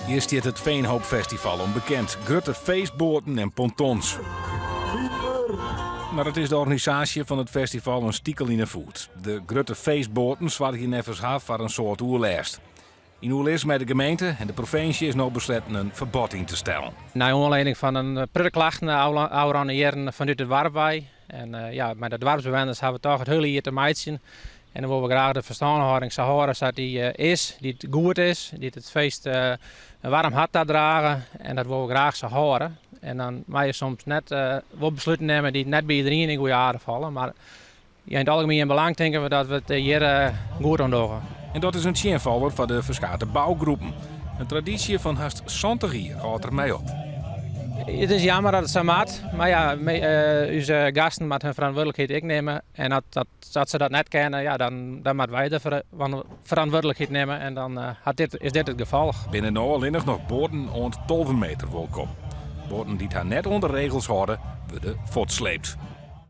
Hier staat het Veenhoopfestival, onbekend. Grutte feestboten en pontons. Maar het is de organisatie van het festival een stiekel in de voet. De grutte feestboten zwaar hier nevens af voor een soort oerlijst. In oerlijst met de gemeente en de provincie is nog besloten een verbod in te stellen. Naar aanleiding van een prikklachten oude jaren vanuit het Warpwij. En met de dwarpsbewoners hebben we toch het hele jaar te maken. En dan willen we graag de verstandhouding zo horen dat die is, die het goed is, die het feest een warm hart dragen. En dat willen we graag zo horen. En dan mag je soms net wel besluiten nemen die net bij iedereen in goede aarde vallen. Maar in het algemeen belang denken we dat we het hier goed aan doen. En dat is een tjenvaller van de verschillende bouwgroepen. Een traditie van haast 70 jaar houdt er mee op. Het is jammer dat het zo moet, maar ja, onze gasten moeten hun verantwoordelijkheid ook nemen. En dat ze dat net kennen, ja, dan moeten wij de verantwoordelijkheid nemen en dan is dit het geval. Binnen nu alleen nog boten rond 12 meter welkom. Boten die het net onder regels houden, worden voortsleept.